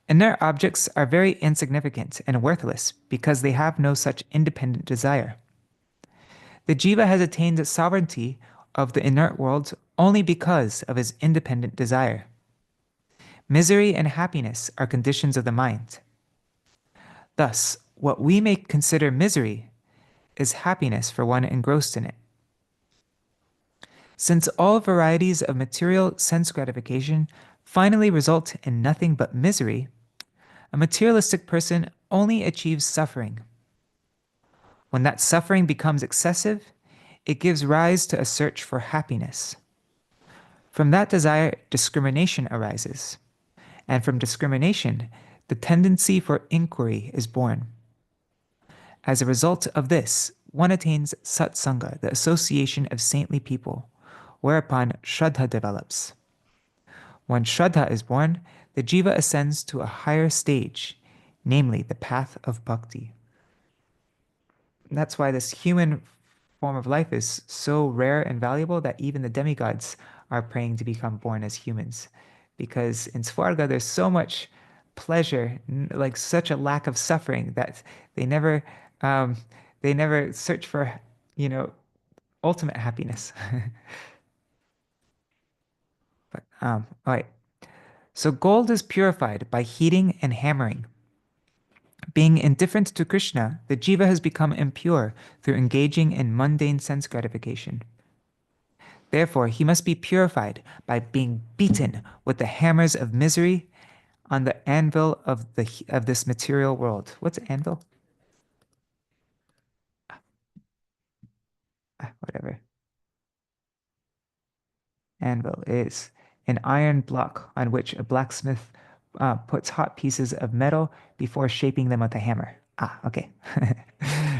Inert objects are very insignificant and worthless because they have no such independent desire. The jiva has attained sovereignty of the inert world only because of his independent desire. Misery and happiness are conditions of the mind. Thus, what we may consider misery is happiness for one engrossed in it. Since all varieties of material sense gratification finally result in nothing but misery, a materialistic person only achieves suffering. When that suffering becomes excessive, it gives rise to a search for happiness. From that desire, discrimination arises. And from discrimination, the tendency for inquiry is born. As a result of this, one attains satsanga, the association of saintly people, whereupon Shraddha develops. When Shraddha is born, the jiva ascends to a higher stage, namely the path of bhakti. And that's why this human form of life is so rare and valuable that even the demigods are praying to become born as humans. Because in Svarga, there's so much pleasure, like such a lack of suffering that they never search for, ultimate happiness. But all right. So gold is purified by heating and hammering. Being indifferent to Krishna, the jiva has become impure through engaging in mundane sense gratification. Therefore, he must be purified by being beaten with the hammers of misery on the anvil of this material world. What's anvil? Whatever. Anvil is an iron block on which a blacksmith puts hot pieces of metal before shaping them with a hammer. Okay.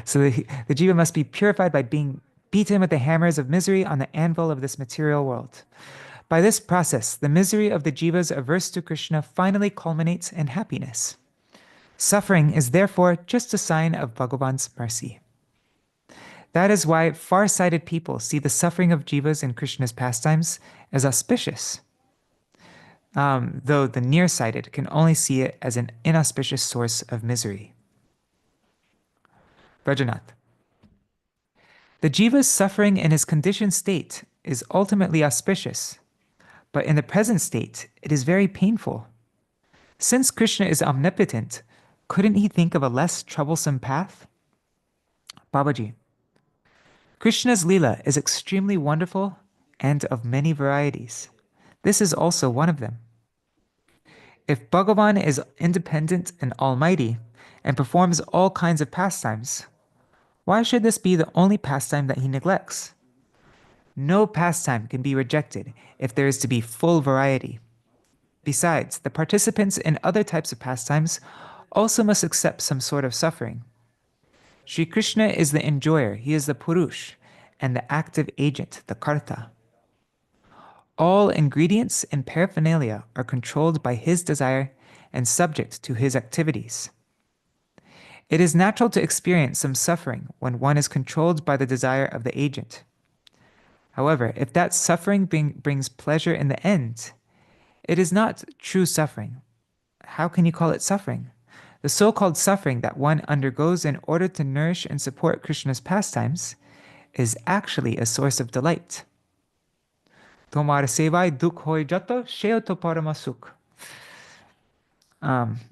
So the jiva must be purified by being beaten with the hammers of misery on the anvil of this material world. By this process, the misery of the jivas averse to Krishna finally culminates in happiness. Suffering is therefore just a sign of Bhagavan's mercy. That is why far-sighted people see the suffering of jivas in Krishna's pastimes as auspicious, though the nearsighted can only see it as an inauspicious source of misery. Brajanath. The jiva's suffering in his conditioned state is ultimately auspicious, but in the present state, it is very painful. Since Krishna is omnipotent, couldn't he think of a less troublesome path? Babaji. Krishna's Leela is extremely wonderful and of many varieties. This is also one of them. If Bhagavan is independent and almighty and performs all kinds of pastimes, why should this be the only pastime that he neglects? No pastime can be rejected if there is to be full variety. Besides, the participants in other types of pastimes also must accept some sort of suffering. Sri Krishna is the enjoyer, he is the Purush, and the active agent, the Karta. All ingredients and paraphernalia are controlled by his desire and subject to his activities. It is natural to experience some suffering when one is controlled by the desire of the agent. However, if that suffering brings pleasure in the end, it is not true suffering. How can you call it suffering? The so-called suffering that one undergoes in order to nourish and support Krishna's pastimes is actually a source of delight. Tomar sevai dukh hoi jato, sheo to paramasuk.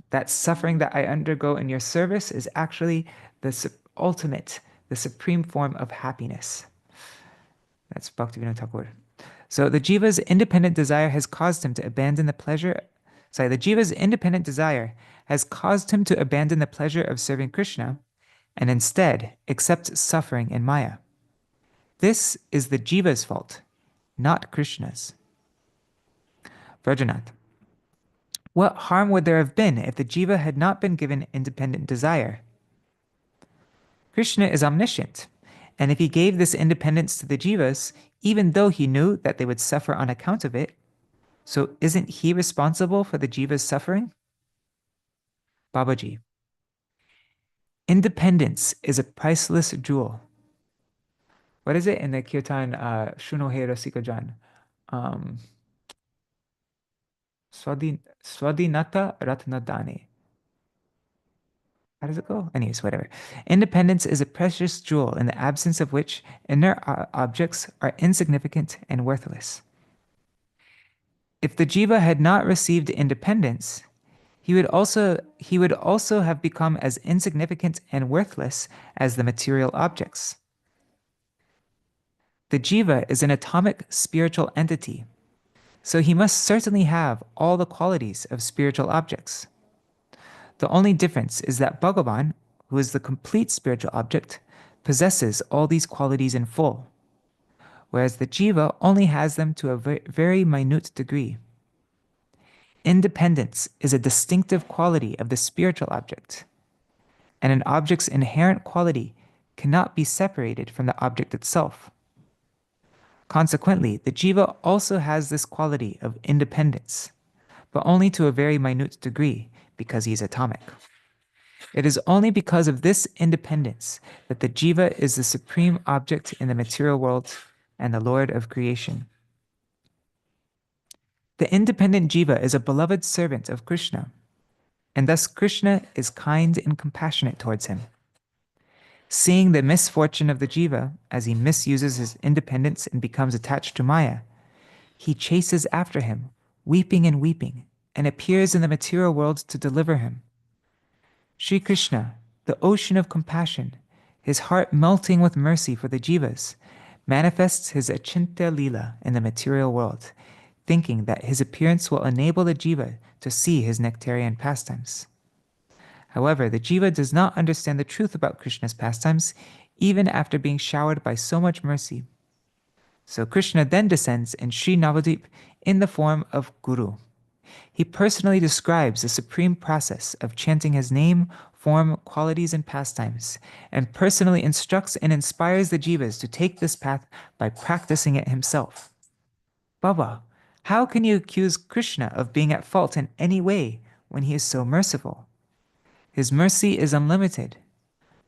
That suffering that I undergo in your service is actually the ultimate, the supreme form of happiness. That's Bhaktivinoda Thakur. So the jiva's independent desire has caused him to abandon the pleasure. The jiva's independent desire has caused him to abandon the pleasure of serving Krishna and instead accept suffering in māyā. This is the jiva's fault, not Krishna's. Brajanath. What harm would there have been if the jiva had not been given independent desire? Krishna is omniscient, and if he gave this independence to the jivas, even though he knew that they would suffer on account of it, so isn't he responsible for the jiva's suffering? Babaji. Independence is a priceless jewel. What is it in the kirtan? Shunohe Rasika Jan. Um, Swadinata Ratnadane. How does it go? Anyways, whatever. Independence is a precious jewel in the absence of which inert objects are insignificant and worthless. If the jiva had not received independence, he would also have become as insignificant and worthless as the material objects. The jiva is an atomic spiritual entity, so he must certainly have all the qualities of spiritual objects. The only difference is that Bhagavan, who is the complete spiritual object, possesses all these qualities in full, whereas the jiva only has them to a very minute degree. Independence is a distinctive quality of the spiritual object, and an object's inherent quality cannot be separated from the object itself. Consequently, the jiva also has this quality of independence, but only to a very minute degree because he is atomic. It is only because of this independence that the jiva is the supreme object in the material world and the Lord of creation. The independent jiva is a beloved servant of Krishna, and thus Krishna is kind and compassionate towards him. Seeing the misfortune of the jiva as he misuses his independence and becomes attached to Māyā, he chases after him, weeping, and appears in the material world to deliver him. Sri Krishna, the ocean of compassion, his heart melting with mercy for the jivas, manifests his achintya lila in the material world, thinking that his appearance will enable the jiva to see his nectarian pastimes. However, the jiva does not understand the truth about Krishna's pastimes, even after being showered by so much mercy. So Krishna then descends in Sri Navadvip in the form of Guru. He personally describes the supreme process of chanting his name, form, qualities, and pastimes, and personally instructs and inspires the jivas to take this path by practicing it himself. Baba, how can you accuse Krishna of being at fault in any way when he is so merciful? His mercy is unlimited,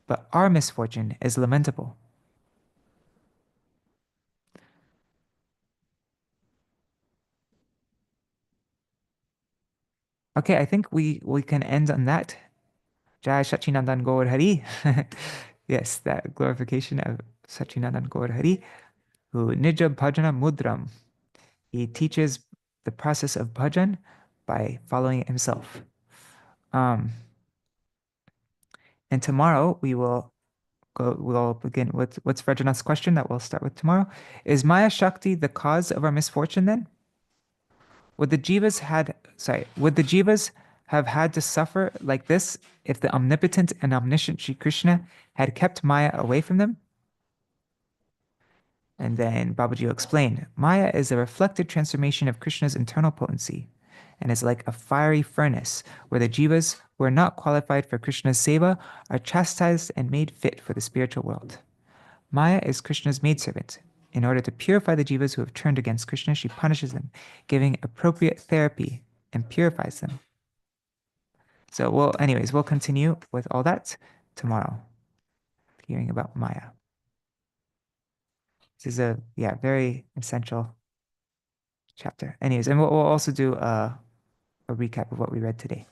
but our misfortune is lamentable. Okay, I think we can end on that. Jai Sachinandan Gaur Hari. Yes, that glorification of Sachinandan Gaur Hari, who Nija Bhajana Mudram. He teaches the process of bhajan by following it himself. And tomorrow we'll begin with what's Rajanath's question that we'll start with tomorrow. Is Maya Shakti the cause of our misfortune then? Would the jivas have had to suffer like this if the omnipotent and omniscient Sri Krishna had kept Maya away from them? And then Babaji will explain, Maya is a reflected transformation of Krishna's internal potency and is like a fiery furnace where the jivas who are not qualified for Krishna's seva are chastised and made fit for the spiritual world. Maya is Krishna's maidservant. In order to purify the jivas who have turned against Krishna, she punishes them, giving appropriate therapy and purifies them. So we'll continue with all that tomorrow, hearing about Maya. This is a very essential chapter. Anyways, and we'll also do a recap of what we read today.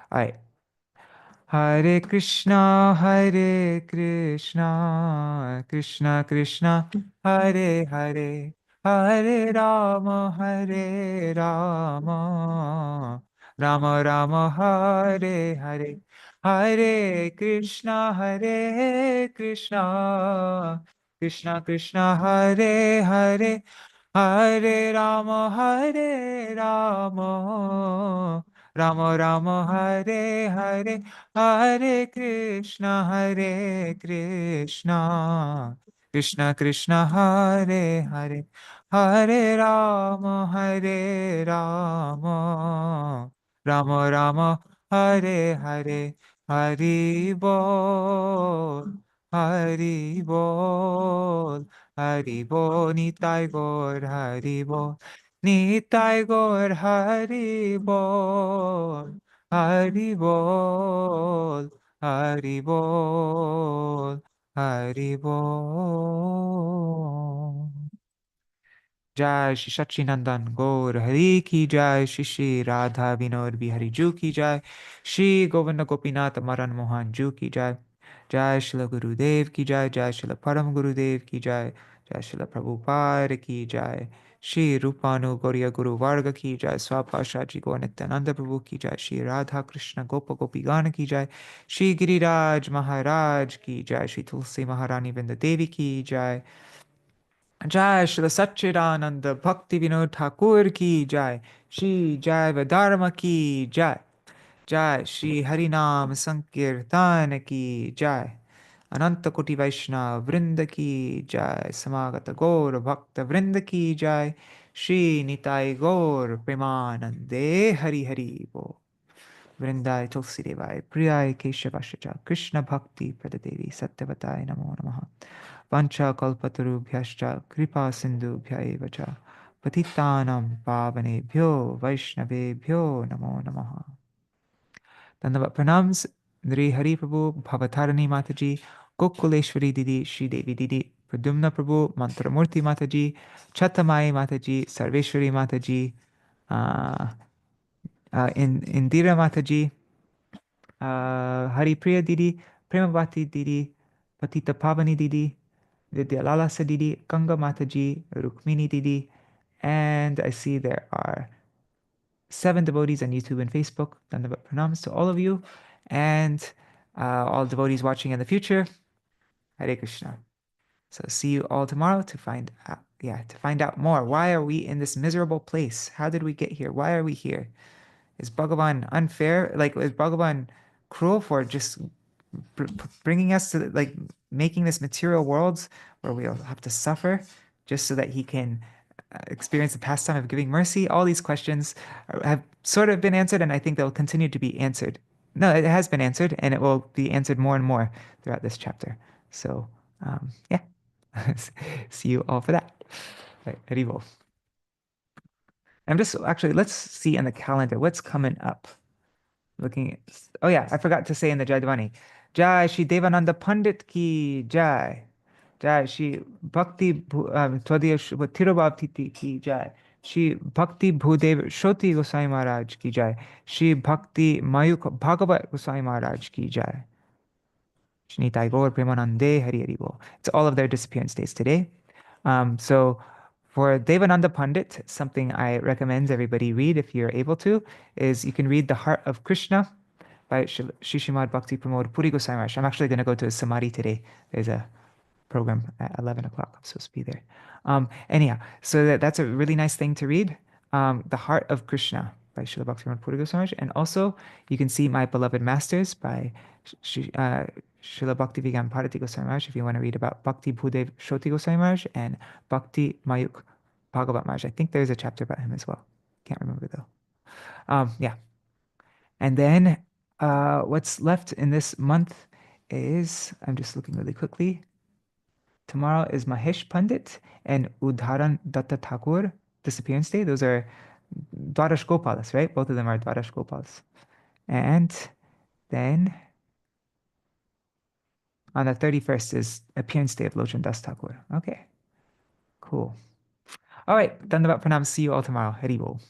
All right. Hare Krishna, Krishna Krishna, Hare Hare, Hare Rama, Rama Rama, Hare Hare, Hare Krishna, Krishna Krishna, Hare Hare, Hare Rama, Rama Rama, Hare Hare, Hare Krishna, Krishna Krishna, Hare Hare, Hare Rama, Rama Rama, Hare Hare, Hari Bol, Hari Bol, Hari Bol, Nitai Gaur, Hari Bol. Nitai Gaur Hari Bol, Hari Bol, Hari Bol, Hari Bol. Jai Shri Sachinandan Gaur Hari Ki Jai, Shri Shri Radha Vinod Bihari Ju Ki Jai, Shri Govinda Gopinath Maran Mohan Ju Ki Jai, Jai Shri Guru Dev Ki Jai, Jai Shri Param Guru Dev Ki Jai, Jai Shri Prabhupada Ki Jai, Shri Rupanu Gauriya Guru Varga Ki Jai, Swapasha Ji Gaur Nityananda Prabhu Ki Jai, Shri Radha Krishna Gopa Gopi Gana Ki Jai, Shri Giriraj Maharaj Ki Jai, Shri Tulsi Maharani Vrinda Devi Ki Jai, Jai Shri Satchidananda Bhakti Vinod Thakur ki Jai, Shri Jaiva-dharma ki Jai, Jai Shri Harinam Sankirtan ki Jai, Ananta Koti Vaishnava Vrinda ki Jai, Samagata Gaur Bhakta Vrinda ki Jai, Shri Nitai Gaur Premanande Hari Hari Bo. Vrindai Tulsi Devai Priyai Keshavashacha Krishna Bhakti Pradadevi Satyavatai Namo Namaha Vancha Kalpatarubhyascha Kripa Sindhubhya Vacha Patitanam Pavanebhyo Vaishnavebhyo Namo Namaha. Dandavat Pranams Nri Hari Prabhu Bhavatarani Mataji Gokuleshwari Didi Shri Devi Didi Pradumna Prabhu Mantramurti Mataji Chatamai Mataji Sarveshwari Mataji Indira Mataji Hari Priya Didi, Premavati Didi, Patita Pavani Didi, Vidyalalasa Didi, Ganga Mataji, Rukmini Didi, and I see there are 7 devotees on YouTube and Facebook. Dandavat pranams to all of you, and all devotees watching in the future. Hare Krishna. So see you all tomorrow to find out more. Why are we in this miserable place? How did we get here? Why are we here? Is Bhagavan unfair? Like, is Bhagavan cruel for just bringing us to, like, making this material world where we'll have to suffer just so that he can experience the pastime of giving mercy? All these questions have sort of been answered, and I think they'll continue to be answered. No, it has been answered, and it will be answered more and more throughout this chapter. So, yeah. See you all for that. Right, Haribol. I'm just actually, let's see in the calendar what's coming up. Looking at, oh yeah, I forgot to say in the Jaidvani. Jai Shri Devananda Pandit ki Jai. Jai Shri Bhakti Twadaya Tirobhavtiti ki Jai. Shri Bhakti Bhudev Shoti Gosai Maharaj ki Jai. Shri Bhakti Mayuk Bhagavat Gosai Maharaj ki Jai. Shri Nitai Gaur Premanande Hari Hari Bol. It's all of their disappearance days today. So for Devananda Pandit, something I recommend everybody read if you're able to, is you can read The Heart of Krishna by Shishimad Bhakti Pramod Puri Gosai Maharaj. I'm actually going to go to a Samadhi today. There's a program at 11 o'clock. I'm supposed to be there. Anyhow, so that's a really nice thing to read. The Heart of Krishna by Srila Bhaktivinoda Puri Goswami Maharaj. And also, you can see My Beloved Masters by Srila Bhakti Vigyan Bharati Goswami Maharaj if you want to read about Bhakti Bhudev Shoti Goswami Maharaj and Bhakti Mayuk Bhagavat Maharaj. I think there's a chapter about him as well. Can't remember though. Yeah. And then what's left in this month is, I'm just looking really quickly. Tomorrow is Mahesh Pandit and Udharan Datta Thakur, disappearance day. Those are Dwarash Gopalas, right? Both of them are Dwarash Gopalas. And then on the 31st is appearance day of Lochan Das Thakur. Okay, cool. All right, Dandavat Pranam. See you all tomorrow. Hari Bol.